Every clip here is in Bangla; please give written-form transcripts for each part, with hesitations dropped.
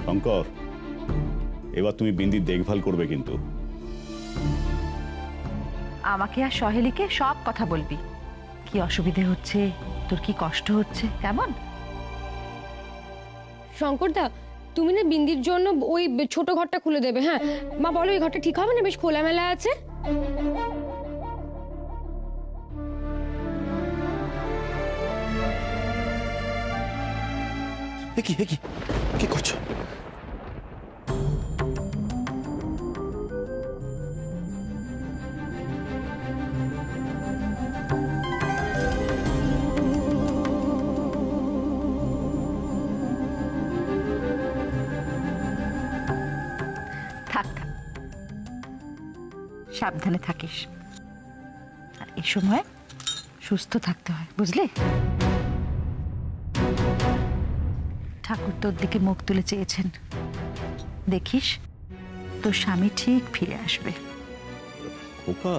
শঙ্কর, এবার তুমি বিন্দির দেখভাল করবে কিন্তু। আমাকে আর সহেলিকে সব কথা বলবি, কি অসুবিধে হচ্ছে, তোর কি কষ্ট হচ্ছে, কেমন? শঙ্করদা, তুমি না বিন্দির জন্য ওই ছোট ঘরটা খুলে দেবে। হ্যাঁ মা, বলো এই ঘরটা ঠিক হবে না? বেশ খোলামেলা আছে। কি করছো? থাক, সাবধানে থাকিস, আর এই সময় সুস্থ থাকতে হয়, বুঝলি? ঠাকুর তোর দিকে মুখ তুলে চেয়েছেন, দেখিস তোর স্বামী ঠিক ফিরে আসবে। খোকা,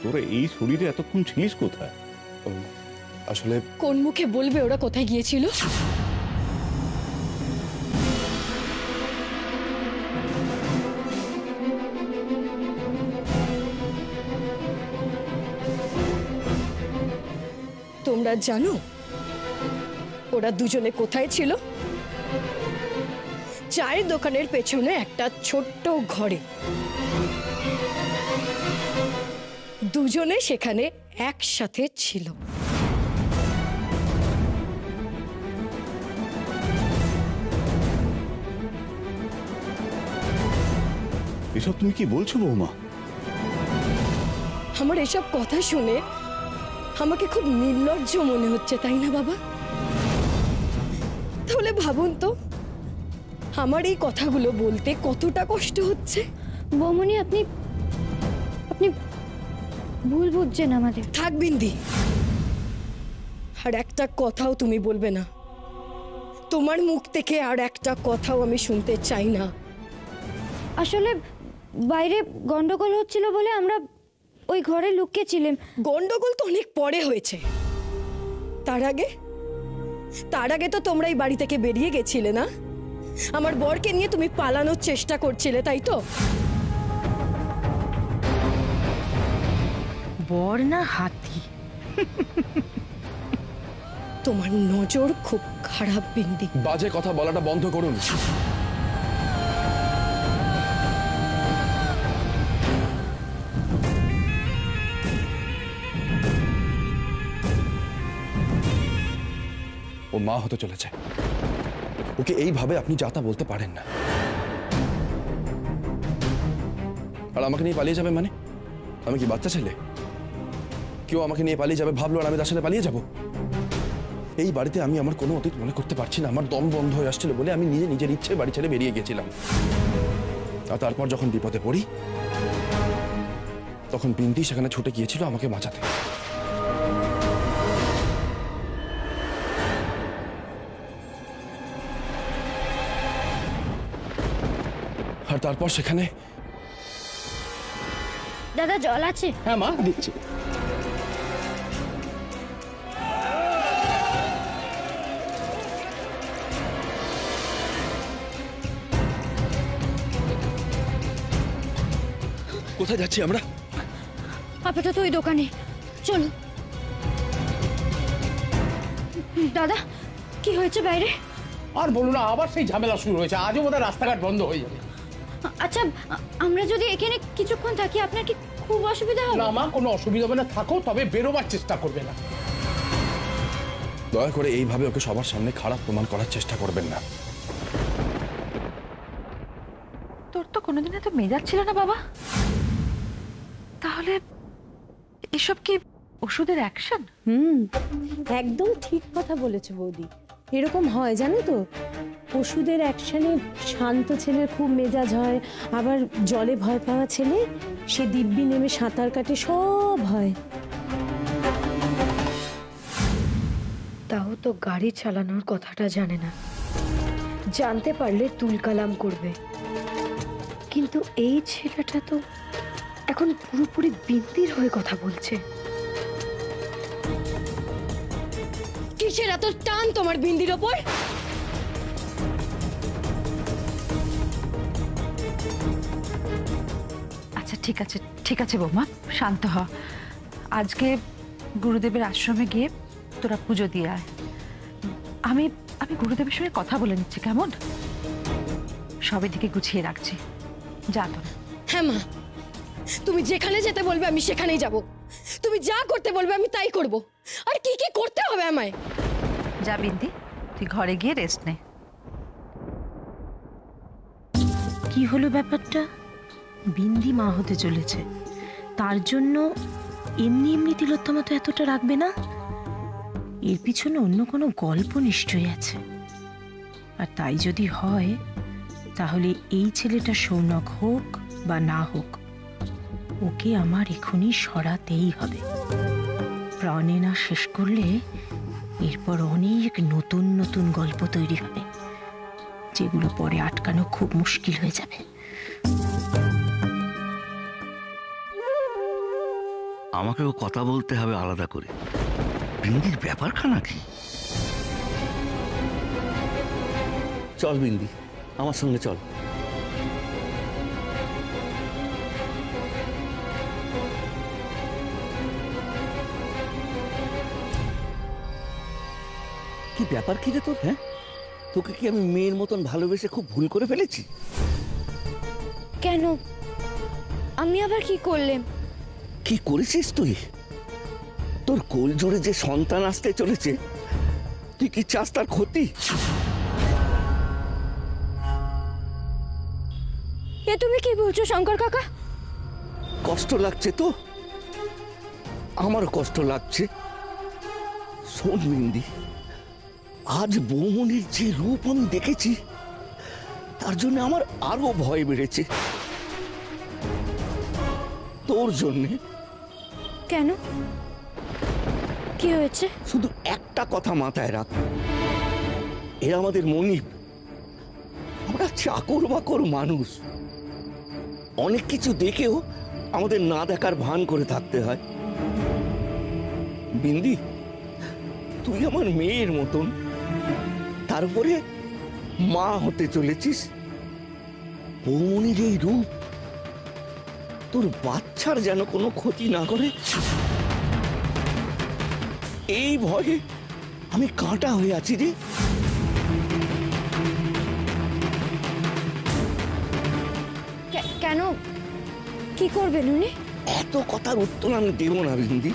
তোরা এই শরীরে এতক্ষণ ছিলিস কোথায়? আসলে কোন মুখে বলবে ওরা কোথায় গিয়েছিল? তোমরা জানো ওরা দুজনে কোথায় ছিল? চায়ের দোকানের পেছনে একটা ছোট্ট ঘরে। দুজনে সেখানে একসাথে ছিল। এসব তুমি কি বলছো বৌমা? আমার এসব কথা শুনে আমাকে খুব নির্লজ্জ মনে হচ্ছে, তাই না বাবা? তাহলে ভাবুন তো আমার এই কথাগুলো বলতে কতটা কষ্ট হচ্ছে। বৌমনি, আপনি আপনি ভুল বুঝছেন আমাদের। থাক বিন্দি, আর একটা কথাও তুমি বলবে না। তোমার মুখ থেকে আর একটা কথাও আমি শুনতে চাই না। আসলে বাইরে গন্ডগোল হচ্ছিল বলে আমরা ওই ঘরে লুকিয়েছিলাম। গন্ডগোল তো অনেক পরে হয়েছে, তার আগে তো তোমরা এই বাড়ি থেকে বেরিয়ে গেছিলে না? আমার বরকে নিয়ে তুমি পালানোর চেষ্টা করছিলে, তাই তো? বর না হাতি? তোমার নজর খুব খারাপ বিন্দি। বাজে কথা বলাটা বন্ধ করুন। ও মা হতে চলেছে, ওকে এইভাবে আপনি যা তা বলতে পারেন না। আর আমাকে নিয়ে পালিয়ে যাবে মানে? আমি কি বাচ্চা ছেলে? কেউ আমাকে নিয়ে পালিয়ে যাবে ভাবলো আর আমি তার সাথে পালিয়ে যাব? এই বাড়িতে আমি আমার কোনো অতীত মনে করতে পারছি না। আমার দম বন্ধ হয়ে আসছিল বলে আমি নিজের ইচ্ছে বাড়ি ছেড়ে বেরিয়ে গেছিলাম। আর তারপর যখন বিপদে পড়ি তখন বিন্দি সেখানে ছুটে গিয়েছিল আমাকে বাঁচাতে। আর তারপর সেখানে দাদা, জল আছে? হ্যাঁ মা, দিচ্ছি। কোথায় যাচ্ছি আমরা? আপাতত ওই দোকানে চলো। দাদা, কি হয়েছে বাইরে? আর বলো না, আবার সেই ঝামেলা শুরু হয়েছে। আজও বোধহয় রাস্তাঘাট বন্ধ হয়ে যাবে। আচ্ছা, আমরা যদি এখানে কিছুক্ষণ থাকি আপনার কি খুব অসুবিধা হবে? না মা, কোনো অসুবিধা হবে না, থাকো, তবে বেরোবার চেষ্টা করবে না। দয়া করে এইভাবে ওকে সবার সামনে খারাপ প্রমাণ করার চেষ্টা করবেন না। তোর তো কোনোদিন এত মেজাজ ছিল না বাবা, তাহলে এসব কি ওষুধের অ্যাকশন? একদম ঠিক কথা বলেছো বৌদি। এরকম হয় জানো তো, ওষুধের অ্যাকশনে শান্ত ছেলের খুব মেজাজ হয়, আবার জলে ভয় পাওয়া ছেলে সে দিব্যি নেমে সাঁতার কাটে, সব হয়। তাও তো গাড়ি চালানোর কথাটা জানে না, জানতে পারলে তুলকালাম করবে। কিন্তু এই ছেলেটা তো এখন পুরোপুরি বিন্দির হয়ে কথা বলছে। কিসের এত টান তোমার বিন্দির ওপর? ঠিক আছে বৌমা, শান্ত হ। আজকে গুরুদেবের আশ্রমে গিয়ে তোরা পুজো দিয়ে আয়। আমি আমি গুরুদেবের সঙ্গে কথা বলে নিচ্ছি, কেমন? সবে দিকে গুছিয়ে রাখছি, যা তোরা। হ্যাঁ মা, তুমি যেখানে যেতে বলবে আমি সেখানেই যাব। তুমি যা করতে বলবে আমি তাই করব। আর কি কি করতে হবে আমায়? যা বিন্দি, তুই ঘরে গিয়ে রেস্ট নে। কি হলো ব্যাপারটা? বিন্দি মা হতে চলেছে, তার জন্য এমনি এমনি তিলোত্তমা তো এতটা রাখবে না। এর পিছনে অন্য কোনো গল্প নিশ্চয়ই আছে। আর তাই যদি হয়, তাহলে এই ছেলেটা সৌনক হোক বা না হোক, ওকে আমার এখনই সরাতেই হবে। প্রাণে না শেষ করলে এরপর অনেক নতুন নতুন গল্প তৈরি হবে, যেগুলো পরে আটকানো খুব মুশকিল হয়ে যাবে। আমাকেও কথা বলতে হবে আলাদা করে। বিন্দির ব্যাপারখানা কি? চল বিন্দি, আমার সঙ্গে চল। কি ব্যাপার কি রে তোর? হ্যাঁ, তোকে কি আমি মেয়ের মতন ভালোবেসে খুব ভুল করে ফেলেছি? কেন? আমি আবার কি করলাম? কি করেছিস তুই? তোর কোল জোরে যে সন্তান আসতে চলেছে, তুই কি চাস তার ক্ষতি? এ তুমি কি বলছো শঙ্কর কাকা? কষ্ট লাগছে তো? আমারও কষ্ট লাগছে। শোন বিন্দি, আজ বৌমনির যে রূপ আমি দেখেছি, তার জন্য আমার আরো ভয় বেড়েছে। তোর জন্যে। কেন? কি হয়েছে? শুধু একটা কথা মাথায় রাখ, এরা আমাদের মনিব। আমরা চাকর বাকর মানুষ, অনেক কিছু দেখেও আমাদের না দেখার ভান করে থাকতে হয়। বিন্দি, তুই আমার মেয়ের মতন, তারপরে মা হতে চলেছিস। বৌমনির এই রূপ তোর বাচ্চার যেন কোনো ক্ষতি না করে, এই ভয়ে আমি কাঁটা হয়ে আছি রে। কেন? কি করবেন উনি? এত কথার উত্তর আমি দেব না বিন্দি।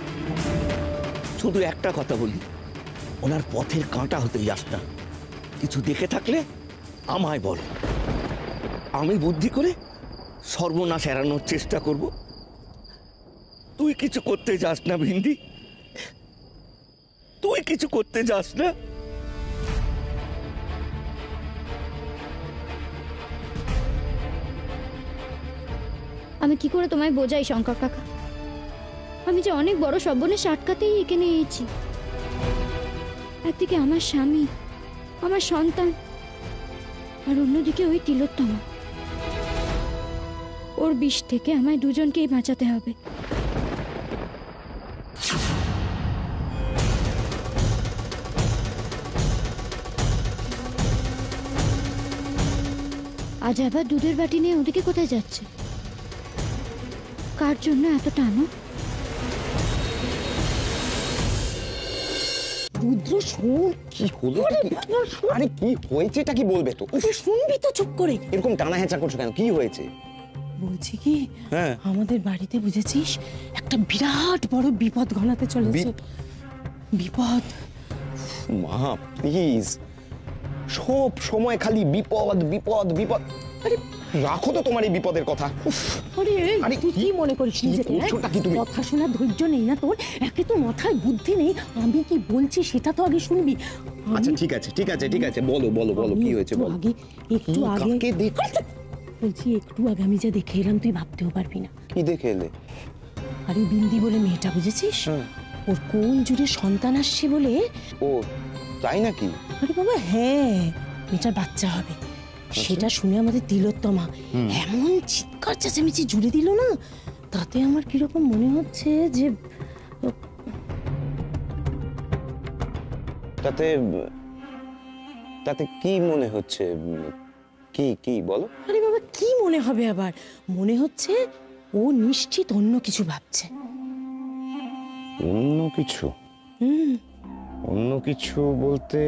শুধু একটা কথা বলি, ওনার পথের কাঁটা হতে যাস না। কিছু দেখে থাকলে আমায় বল, আমি বুদ্ধি করে সর্বনাশ এড়ানোর চেষ্টা করব। তুই কিছু করতে যাস না বিন্দি, তুই কিছু করতে যাস না। আমি কি করে তোমায় বোঝাই শঙ্কর কাকা? আমি যে অনেক বড় সর্বনাশ আটকাতেই এখানে এসেছি। একদিকে আমার স্বামী, আমার সন্তান, আর অন্যদিকে ওই তিলোত্তমা। ওর বিষ থেকে আমায় দুজনকেই বাঁচাতে হবে। আজ আবার দুধের বাটি নিয়ে ওদিকে কোথায় যাচ্ছে? কার জন্য এত টানো? রুদ্র শোন। কি হলো? আরে কি হয়েছে, এটা কি বলবে তো? শুনবি তো চুপ করে। এরকম টানা হেঁচা করছো কেন? কি হয়েছে? বলছি কি, হ্যাঁ, আমাদের বাড়িতে বুঝেছিস একটা বিরাট বড় বিপদ ঘনাতে চলেছে। বিপদ। মা প্লিজ, সব সময় খালি বিপদ বিপদ বিপদ। আরে রাখো তো তোমার এই বিপদের কথা। আরে তুই কি মনে করিস নিজেকে? কথা শোনার ধৈর্য নেই না তোর? একে তো মাথায় বুদ্ধি নেই। আমি কি বলছি সেটা তো আগে শুনবি। আচ্ছা ঠিক আছে ঠিক আছে ঠিক আছে, বলো বলো বলো, কি হয়েছে বলো। একটু আগে বলছি, একটু আগে আমি যা দেখে এলাম তুই ভাবতেও পারবি না। কি দেখে এলে? আরে বিন্দি বলে মেয়েটা বুঝেছিস, ওর কোন জুড়ে সন্তান আসছে বলে। ও তাই নাকি? আরে বাবা হ্যাঁ, মেয়েটার বাচ্চা হবে। সেটা শুনে আমাদের তিলোত্তমা এমন চিৎকার চেঁচামেচি জুড়ে দিল না, তাতে আমার কিরকম মনে হচ্ছে যে তাতে তাতে কি মনে হচ্ছে? কি কি বলো? আরে বাবা কি মনে হবে আবার? মনে হচ্ছে ও নিশ্চিত অন্য কিছু ভাবছে। অন্য কিছু? অন্য কিছু বলতে?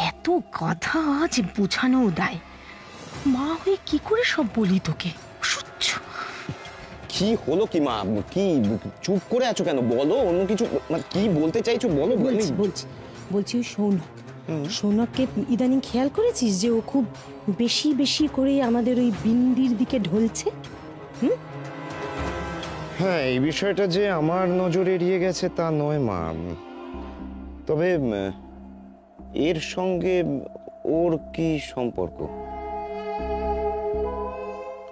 এত কথা যে বোঝানো দেয়, মা হয়ে কি করে সব বলি তোকে? সহ্য। কি হলো কি মা? কি চুপ করে আছো কেন? বলো অন্য কিছু, মানে কি বলতে চাইছো বলো। বলছি ওই সৌনক, সৌনককে ইদানিং খেয়াল করেছিস যে ও খুব বেশি বেশি করে আমাদের ওই বিন্দির দিকে ঢলছে? হ্যাঁ, এই বিষয়টা যে আমার নজর এড়িয়ে গেছে তা নয় মা, তবে এর সঙ্গে ওর কি সম্পর্ক?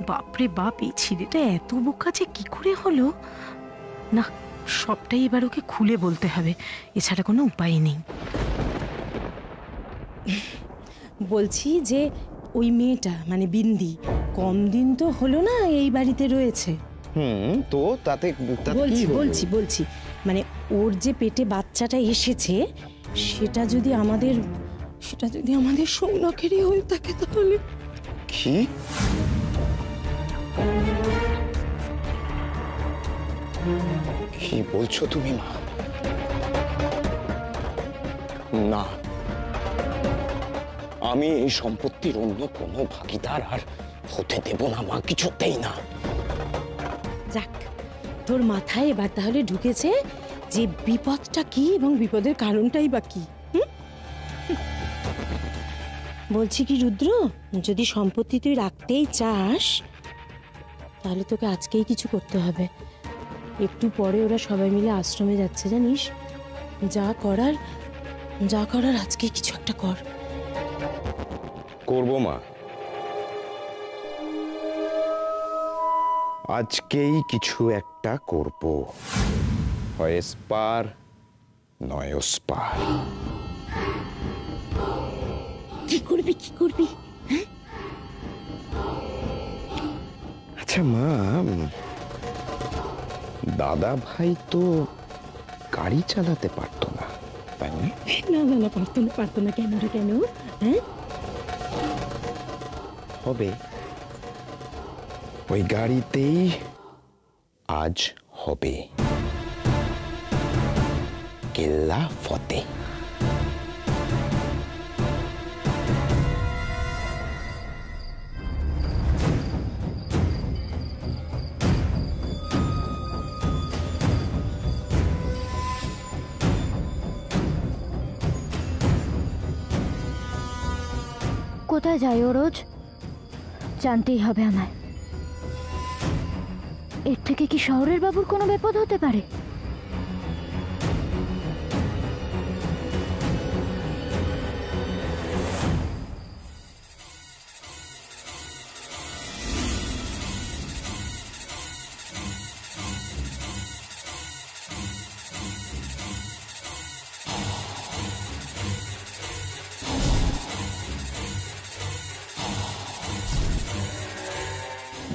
বাপরে বাপ, এই ছেলেটা এত বোকা যে কি করে হলো না, সবটাই এবার ওকে খুলে বলতে হবে, এছাড়া কোনো উপায় নেই। বলছি যে ওই মেয়েটা মানে বিন্দি কম দিন তো হলো না এই বাড়িতে রয়েছে। তো তাতে বলছি মানে ওর যে পেটে বাচ্চাটা এসেছে সেটা যদি আমাদের সৌনকেরই হয়ে থাকে তাহলে কি? কি বলছো তুমি মা? না, আমি এই সম্পত্তির অন্য কোনো ভাগিদার আর হতে দেব না মা, কিছুতেই না। যাক, তোর মাথায় এবার তাহলে ঢুকেছে যে বিপদটা কি এবং বিপদের কারণটাই বা কি। বলছি কি রুদ্র, যদি সম্পত্তি তুই রাখতেই চাস তাহলে তোকে আজকেই কিছু করতে হবে। একটু পরে ওরা সবাই মিলে আশ্রমে যাচ্ছে, জানিস? যা করার আজকেই কিছু একটা কর। করবো মা, আজকেই কিছু একটা করব, হয় স্পার নয় স্পার। কি করবি? আচ্ছা মা, দাদা ভাই তো গাড়ি চালাতে পারতো না, তাই না? না, পারতো না। কেন? হ্যাঁ, হবে, ওই গাড়িতেই আজ হবে কেল্লা ফতে। কোথায় যাই ও রোজ? জানতেই হবে আমায়। এর থেকে কি শহরের বাবুর কোনো বিপদ হতে পারে?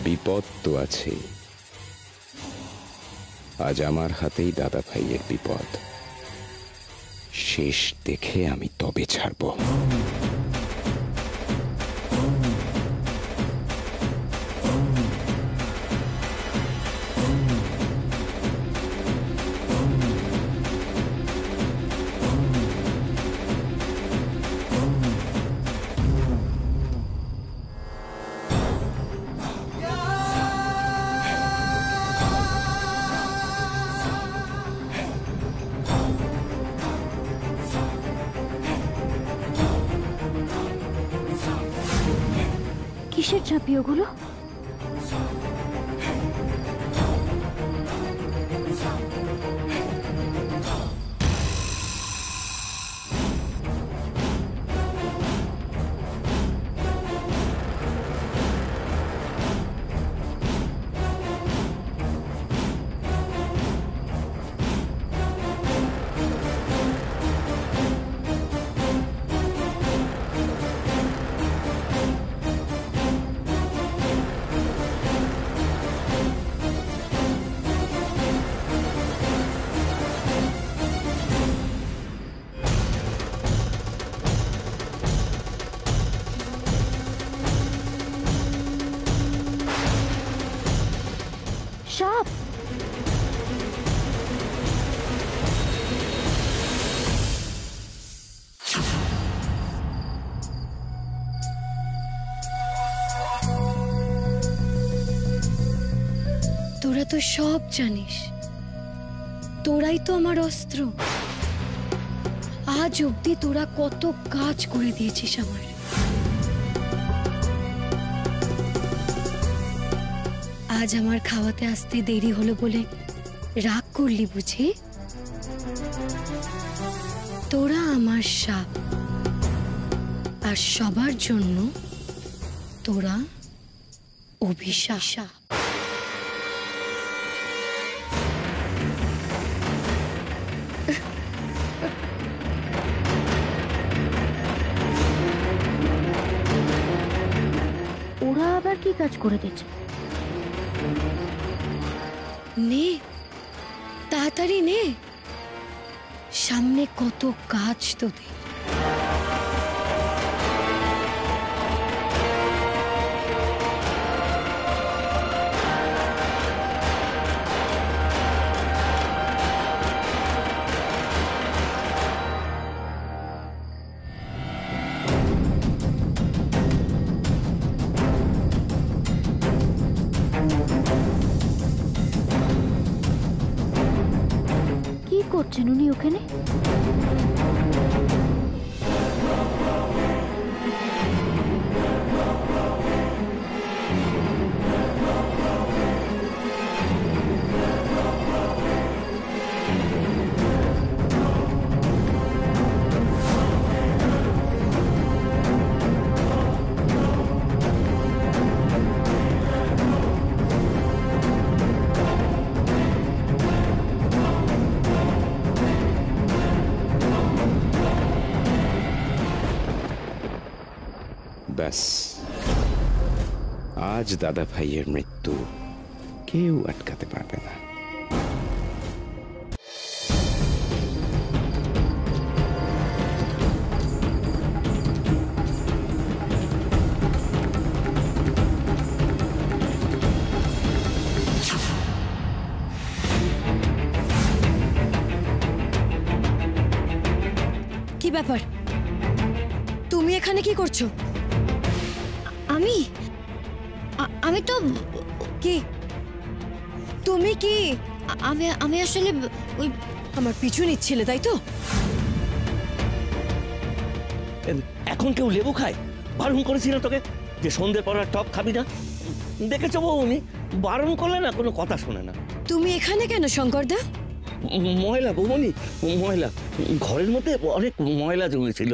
বিপদ তো আছে, আজ আমার হাতেই দাদা ভাইয়ের বিপদ, শেষ দেখে আমি তবে ছাড়ব। কিসের চাপি ওগুলো? সাপ। তোরা তো সব জানিস, তোরাই তো আমার অস্ত্র। আজ অব্দি তোরা কত কাজ করে দিয়েছিস আমার। আজ আমার খাওয়াতে আসতে দেরি হলো বলে রাগ করলি বুঝি? তোরা আমার সাপ, আর সবার জন্য তোরা অভিশাপ। ওরা আবার কি কাজ করে দিচ্ছে? নে, তাড়াতাড়ি নে, সামনে কত কাজ তোদের। কি করছেন উনি ওখানে? ব্যাস, আজ দাদা ভাইয়ের মৃত্যু কেউ আটকাতে পারবে না। কি ব্যাপার, তুমি এখানে কি করছো? আমি তো কি তুমি কি? আমি আসলে ওই আমার পিছু নিচ্ছিলে তাই তো? এখন কেউ লেবু খায়? বারণ করেছি না তোকে যে সন্ধ্যের পর আর টক খাবি না? দেখেছো বৌনি, বারণ করলে না কোনো কথা শোনে না। তুমি এখানে কেন শঙ্করদা? ময়লা বৌমনি, ময়লা ঘরের মধ্যে অনেক ময়লা জমেছিল,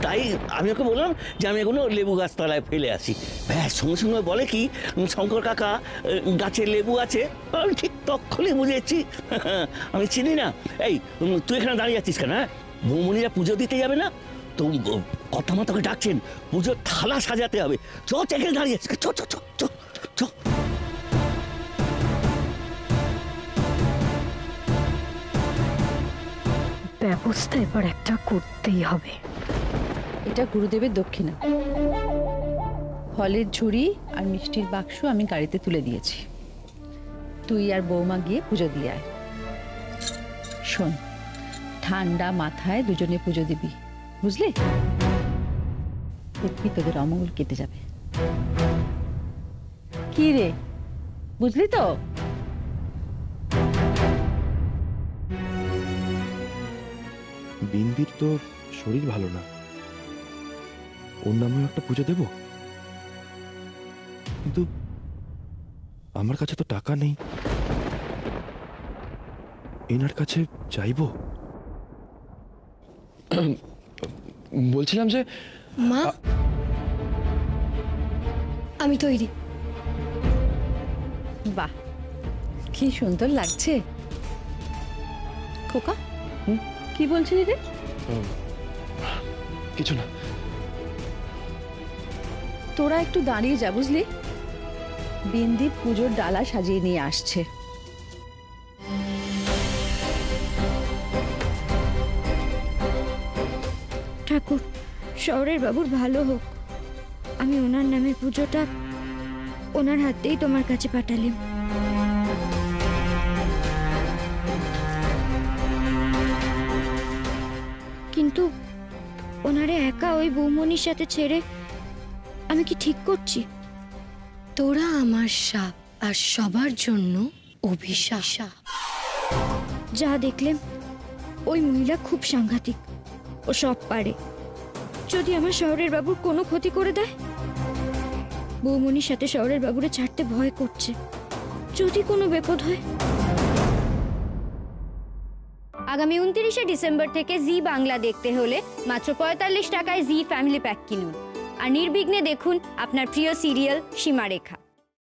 তাই আমি ওকে বললাম যে আমি এগুলো লেবু গাছতলায় ফেলে আসি। ব্যাস, সঙ্গে সঙ্গে বলে কি শঙ্কর কাকা গাছে লেবু আছে। আমি ঠিক তখনই বুঝেছি আমি চিনি না। এই তুই এখানে দাঁড়িয়ে আছিস কেন? হ্যাঁ, বৌমনিরা পুজো দিতে যাবে না তো? কথা মা তোকে ডাকছেন, পুজোর থালা সাজাতে হবে। চ এখানে দাঁড়িয়ে আছিস, চ চ চ চ চ। ব্যবস্থা এবার একটা করতেই হবে। এটা গুরুদেবের দক্ষিণা। ফলের ঝুড়ি আর মিষ্টির বাক্স আমি গাড়িতে তুলে দিয়েছি। তুই আর বৌমা গিয়ে পুজো দিয়ে আয়। শোন, ঠান্ডা মাথায় দুজনে পুজো দিবি, বুঝলি? দেখবি তোদের অমঙ্গল কেটে যাবে। কি রে, বুঝলি তো? বিন্দির তো শরীর ভালো না, ওর নামেও একটা পুজো দেব, কিন্তু আমার কাছে তো টাকা নেই। এনার কাছে চাইবো? বলছিলাম যে মা, আমি তৈরি। বাহ, কি সুন্দর লাগছে। খোকা, কি বলছিলি রে? কিছু না। তোরা একটু দাঁড়িয়ে যা, বুঝলি? বিন্দি পুজোর ডালা সাজিয়ে নিয়ে আসছে। ঠাকুর, শহরের বাবুর ভালো হোক। আমি ওনার নামের পুজোটা ওনার হাতেই তোমার কাছে পাঠালাম। কিন্তু ওনারে একা ওই বৌমনির সাথে ছেড়ে আমি কি ঠিক করছি? তোরা আমার সাপ আর সবার জন্য অভিশাপ। যা দেখলেন ওই মহিলা খুব সাংঘাতিক, ও সব পারে। যদি আমার শহরের বাবুর কোনো ক্ষতি করে দেয়, বৌমনির সাথে শহরের বাবুরে ছাড়তে ভয় করছে, যদি কোনো বিপদ হয়। আগামী 29শে ডিসেম্বর থেকে জি বাংলা দেখতে হলে মাত্র 45 টাকায় জি ফ্যামিলি প্যাক কিনুন আর নির্বিঘ্নে দেখুন আপনার প্রিয় সিরিয়াল সীমারেখা।